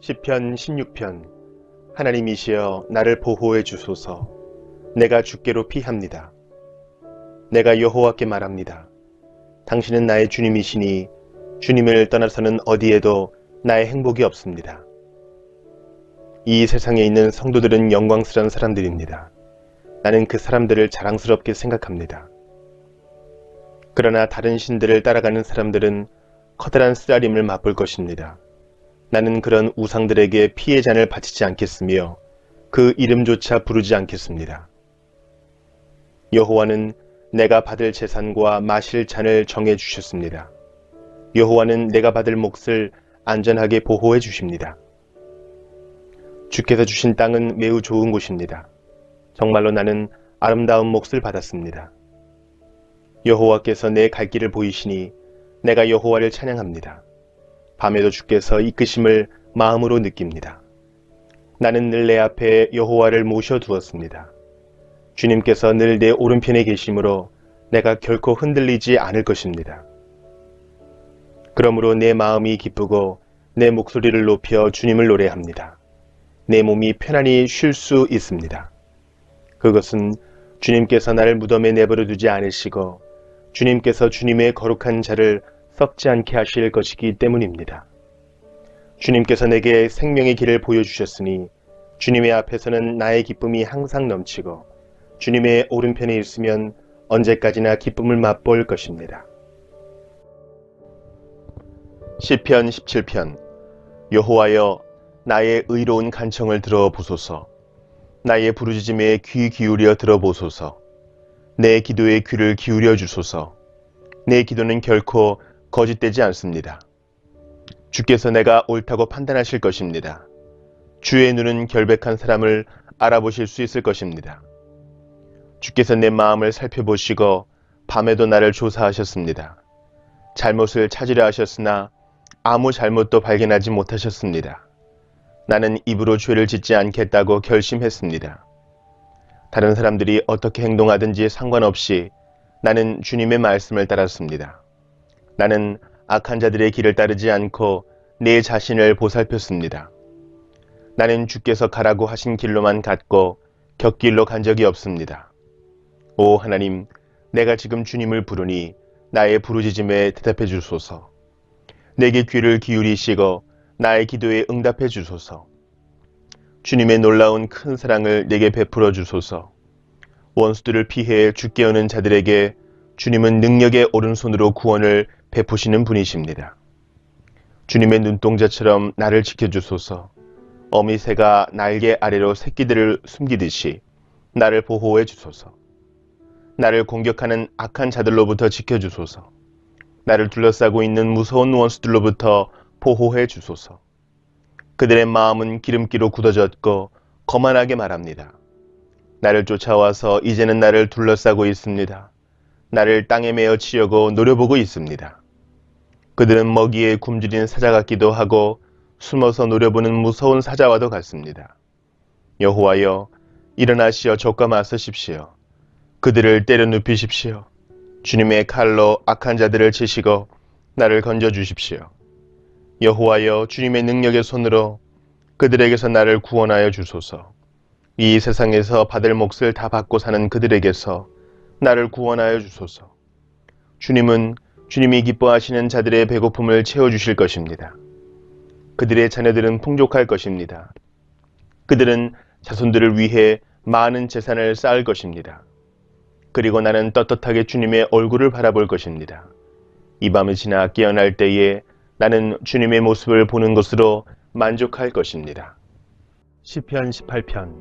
시편 16편. 하나님이시여 나를 보호해 주소서. 내가 주께로 피합니다. 내가 여호와께 말합니다. 당신은 나의 주님이시니 주님을 떠나서는 어디에도 나의 행복이 없습니다. 이 세상에 있는 성도들은 영광스러운 사람들입니다. 나는 그 사람들을 자랑스럽게 생각합니다. 그러나 다른 신들을 따라가는 사람들은 커다란 쓰라림을 맛볼 것입니다. 나는 그런 우상들에게 피의 잔을 바치지 않겠으며 그 이름조차 부르지 않겠습니다. 여호와는 내가 받을 재산과 마실 잔을 정해 주셨습니다. 여호와는 내가 받을 몫을 안전하게 보호해 주십니다. 주께서 주신 땅은 매우 좋은 곳입니다. 정말로 나는 아름다운 몫을 받았습니다. 여호와께서 내 갈 길을 보이시니 내가 여호와를 찬양합니다. 밤에도 주께서 이끄심을 마음으로 느낍니다. 나는 늘 내 앞에 여호와를 모셔두었습니다. 주님께서 늘 내 오른편에 계심으로 내가 결코 흔들리지 않을 것입니다. 그러므로 내 마음이 기쁘고 내 목소리를 높여 주님을 노래합니다. 내 몸이 편안히 쉴 수 있습니다. 그것은 주님께서 나를 무덤에 내버려 두지 않으시고 주님께서 주님의 거룩한 자를 썩지 않게 하실 것이기 때문입니다. 주님께서 내게 생명의 길을 보여주셨으니 주님의 앞에서는 나의 기쁨이 항상 넘치고 주님의 오른편에 있으면 언제까지나 기쁨을 맛볼 것입니다. 시편 17편. 여호와여 나의 의로운 간청을 들어보소서. 나의 부르짖음에 귀 기울여 들어보소서. 내 기도에 귀를 기울여 주소서. 내 기도는 결코 거짓되지 않습니다. 주께서 내가 옳다고 판단하실 것입니다. 주의 눈은 결백한 사람을 알아보실 수 있을 것입니다. 주께서 내 마음을 살펴보시고 밤에도 나를 조사하셨습니다. 잘못을 찾으려 하셨으나 아무 잘못도 발견하지 못하셨습니다. 나는 입으로 죄를 짓지 않겠다고 결심했습니다. 다른 사람들이 어떻게 행동하든지 상관없이 나는 주님의 말씀을 따랐습니다. 나는 악한 자들의 길을 따르지 않고 내 자신을 보살폈습니다. 나는 주께서 가라고 하신 길로만 갔고 곁길로 간 적이 없습니다. 오 하나님, 내가 지금 주님을 부르니 나의 부르짖음에 대답해 주소서. 내게 귀를 기울이시고 나의 기도에 응답해 주소서. 주님의 놀라운 큰 사랑을 내게 베풀어 주소서. 원수들을 피해 주께 오는 자들에게 주님은 능력의 오른손으로 구원을 베푸시는 분이십니다. 주님의 눈동자처럼 나를 지켜주소서. 어미새가 날개 아래로 새끼들을 숨기듯이 나를 보호해 주소서. 나를 공격하는 악한 자들로부터 지켜주소서. 나를 둘러싸고 있는 무서운 원수들로부터 보호해 주소서. 그들의 마음은 기름기로 굳어졌고 거만하게 말합니다. 나를 쫓아와서 이제는 나를 둘러싸고 있습니다. 나를 땅에 메어 치려고 노려보고 있습니다. 그들은 먹이에 굶주린 사자 같기도 하고 숨어서 노려보는 무서운 사자와도 같습니다. 여호와여, 일어나시어 적과 맞서십시오. 그들을 때려 눕히십시오. 주님의 칼로 악한 자들을 치시고 나를 건져주십시오. 여호와여, 주님의 능력의 손으로 그들에게서 나를 구원하여 주소서. 이 세상에서 받을 몫을 다 받고 사는 그들에게서 나를 구원하여 주소서. 주님은 주님이 기뻐하시는 자들의 배고픔을 채워주실 것입니다. 그들의 자녀들은 풍족할 것입니다. 그들은 자손들을 위해 많은 재산을 쌓을 것입니다. 그리고 나는 떳떳하게 주님의 얼굴을 바라볼 것입니다. 이 밤이 지나 깨어날 때에 나는 주님의 모습을 보는 것으로 만족할 것입니다. 시편 18편.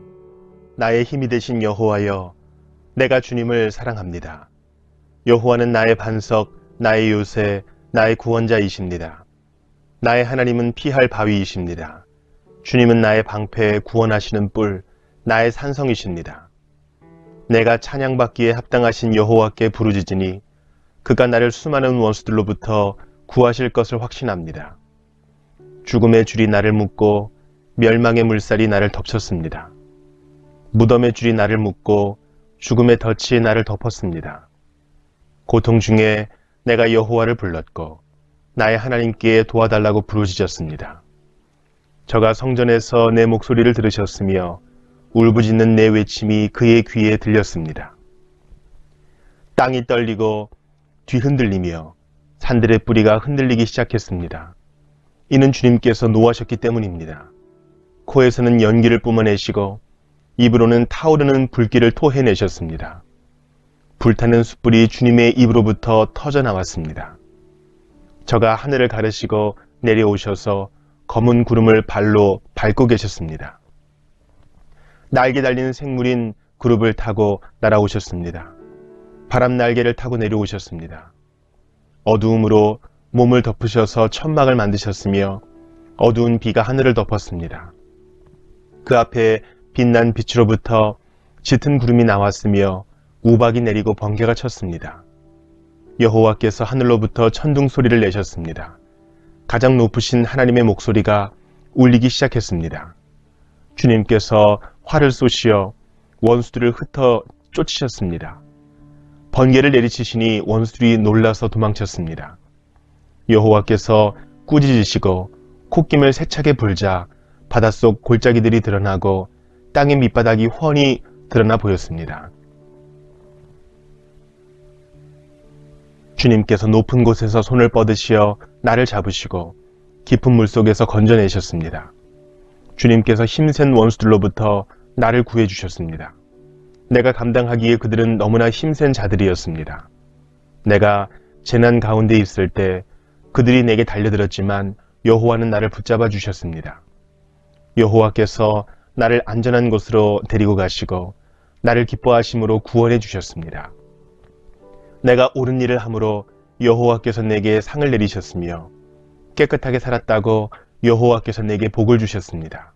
나의 힘이 되신 여호와여, 내가 주님을 사랑합니다. 여호와는 나의 반석, 나의 요새, 나의 구원자이십니다. 나의 하나님은 피할 바위이십니다. 주님은 나의 방패, 구원하시는 뿔, 나의 산성이십니다. 내가 찬양받기에 합당하신 여호와께 부르짖으니 그가 나를 수많은 원수들로부터 구하실 것을 확신합니다. 죽음의 줄이 나를 묶고 멸망의 물살이 나를 덮쳤습니다. 무덤의 줄이 나를 묶고 죽음의 덫이 나를 덮었습니다. 고통 중에 내가 여호와를 불렀고 나의 하나님께 도와달라고 부르짖었습니다. 저가 성전에서 내 목소리를 들으셨으며 울부짖는 내 외침이 그의 귀에 들렸습니다. 땅이 떨리고 뒤흔들리며 산들의 뿌리가 흔들리기 시작했습니다. 이는 주님께서 노하셨기 때문입니다. 코에서는 연기를 뿜어내시고 입으로는 타오르는 불길을 토해내셨습니다. 불타는 숯불이 주님의 입으로부터 터져 나왔습니다. 저가 하늘을 가르시고 내려오셔서 검은 구름을 발로 밟고 계셨습니다. 날개 달린 생물인 그룹을 타고 날아오셨습니다. 바람 날개를 타고 내려오셨습니다. 어두움으로 몸을 덮으셔서 천막을 만드셨으며 어두운 비가 하늘을 덮었습니다. 그 앞에 빛난 빛으로부터 짙은 구름이 나왔으며 우박이 내리고 번개가 쳤습니다. 여호와께서 하늘로부터 천둥 소리를 내셨습니다. 가장 높으신 하나님의 목소리가 울리기 시작했습니다. 주님께서 활을 쏘시어 원수들을 흩어 쫓으셨습니다. 번개를 내리치시니 원수들이 놀라서 도망쳤습니다. 여호와께서 꾸짖으시고 콧김을 세차게 불자 바닷속 골짜기들이 드러나고 땅의 밑바닥이 훤히 드러나 보였습니다. 주님께서 높은 곳에서 손을 뻗으시어 나를 잡으시고 깊은 물속에서 건져내셨습니다. 주님께서 힘센 원수들로부터 나를 구해주셨습니다. 내가 감당하기에 그들은 너무나 힘센 자들이었습니다. 내가 재난 가운데 있을 때 그들이 내게 달려들었지만 여호와는 나를 붙잡아 주셨습니다. 여호와께서 나를 안전한 곳으로 데리고 가시고 나를 기뻐하심으로 구원해 주셨습니다. 내가 옳은 일을 함으로 여호와께서 내게 상을 내리셨으며 깨끗하게 살았다고 여호와께서 내게 복을 주셨습니다.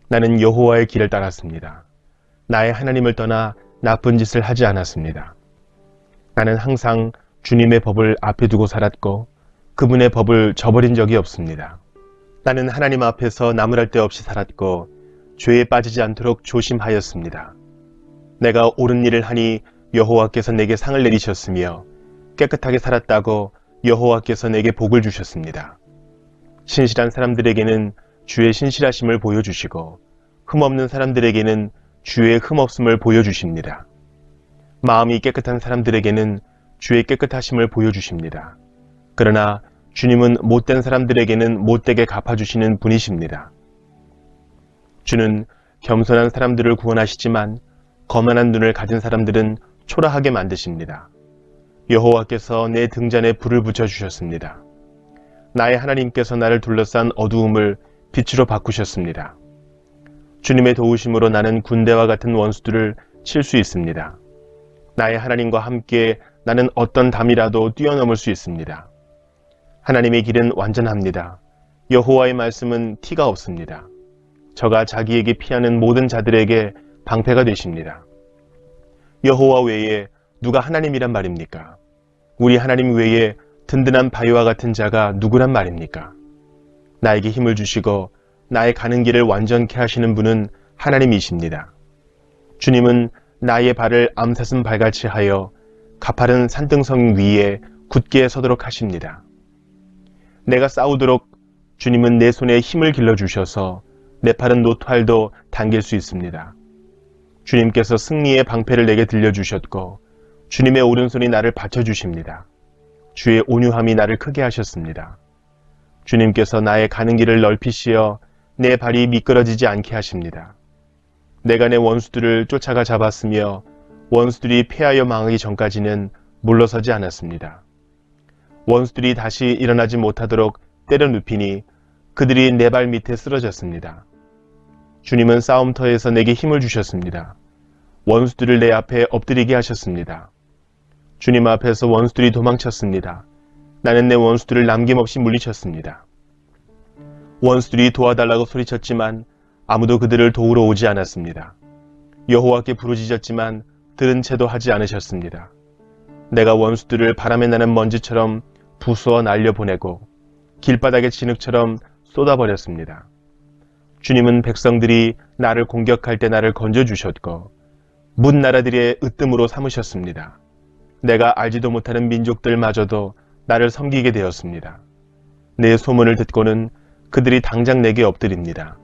나는 여호와의 길을 따랐습니다. 나의 하나님을 떠나 나쁜 짓을 하지 않았습니다. 나는 항상 주님의 법을 앞에 두고 살았고 그분의 법을 저버린 적이 없습니다. 나는 하나님 앞에서 나무랄 데 없이 살았고 죄에 빠지지 않도록 조심하였습니다. 내가 옳은 일을 하니 여호와께서 내게 상을 내리셨으며 깨끗하게 살았다고 여호와께서 내게 복을 주셨습니다. 신실한 사람들에게는 주의 신실하심을 보여주시고 흠없는 사람들에게는 주의 흠없음을 보여주십니다. 마음이 깨끗한 사람들에게는 주의 깨끗하심을 보여주십니다. 그러나 주님은 못된 사람들에게는 못되게 갚아주시는 분이십니다. 주는 겸손한 사람들을 구원하시지만 거만한 눈을 가진 사람들은 초라하게 만드십니다. 여호와께서 내 등잔에 불을 붙여주셨습니다. 나의 하나님께서 나를 둘러싼 어두움을 빛으로 바꾸셨습니다. 주님의 도우심으로 나는 군대와 같은 원수들을 칠 수 있습니다. 나의 하나님과 함께 나는 어떤 담이라도 뛰어넘을 수 있습니다. 하나님의 길은 완전합니다. 여호와의 말씀은 티가 없습니다. 저가 자기에게 피하는 모든 자들에게 방패가 되십니다. 여호와 외에 누가 하나님이란 말입니까? 우리 하나님 외에 든든한 바위와 같은 자가 누구란 말입니까? 나에게 힘을 주시고 나의 가는 길을 완전케 하시는 분은 하나님이십니다. 주님은 나의 발을 암사슴 발같이 하여 가파른 산등성 위에 굳게 서도록 하십니다. 내가 싸우도록 주님은 내 손에 힘을 길러주셔서 내 팔은 노토알도 당길 수 있습니다. 주님께서 승리의 방패를 내게 들려주셨고 주님의 오른손이 나를 받쳐주십니다. 주의 온유함이 나를 크게 하셨습니다. 주님께서 나의 가는 길을 넓히시어 내 발이 미끄러지지 않게 하십니다. 내가 내 원수들을 쫓아가 잡았으며 원수들이 패하여 망하기 전까지는 물러서지 않았습니다. 원수들이 다시 일어나지 못하도록 때려 눕히니 그들이 내 발 밑에 쓰러졌습니다. 주님은 싸움터에서 내게 힘을 주셨습니다. 원수들을 내 앞에 엎드리게 하셨습니다. 주님 앞에서 원수들이 도망쳤습니다. 나는 내 원수들을 남김없이 물리쳤습니다. 원수들이 도와달라고 소리쳤지만 아무도 그들을 도우러 오지 않았습니다. 여호와께 부르짖었지만 들은 채도 하지 않으셨습니다. 내가 원수들을 바람에 나는 먼지처럼 부수어 날려보내고 길바닥의 진흙처럼 쏟아버렸습니다. 주님은 백성들이 나를 공격할 때 나를 건져주셨고 문 나라들의 으뜸으로 삼으셨습니다. 내가 알지도 못하는 민족들마저도 나를 섬기게 되었습니다. 내 소문을 듣고는 그들이 당장 내게 엎드립니다.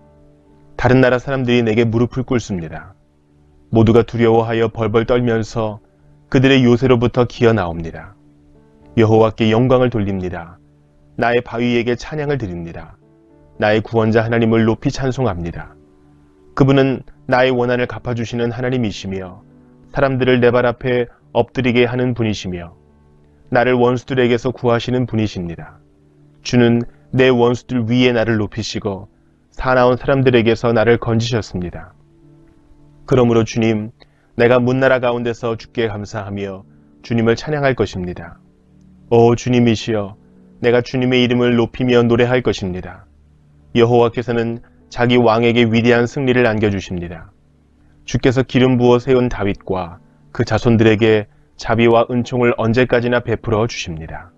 다른 나라 사람들이 내게 무릎을 꿇습니다. 모두가 두려워하여 벌벌 떨면서 그들의 요새로부터 기어 나옵니다. 여호와께 영광을 돌립니다. 나의 바위에게 찬양을 드립니다. 나의 구원자 하나님을 높이 찬송합니다. 그분은 나의 원한을 갚아주시는 하나님이시며 사람들을 내 발 앞에 엎드리게 하는 분이시며 나를 원수들에게서 구하시는 분이십니다. 주는 내 원수들 위에 나를 높이시고 사나운 사람들에게서 나를 건지셨습니다. 그러므로 주님, 내가 문나라 가운데서 주께 감사하며 주님을 찬양할 것입니다. 오 주님이시여, 내가 주님의 이름을 높이며 노래할 것입니다. 여호와께서는 자기 왕에게 위대한 승리를 안겨주십니다. 주께서 기름 부어 세운 다윗과 그 자손들에게 자비와 은총을 언제까지나 베풀어 주십니다.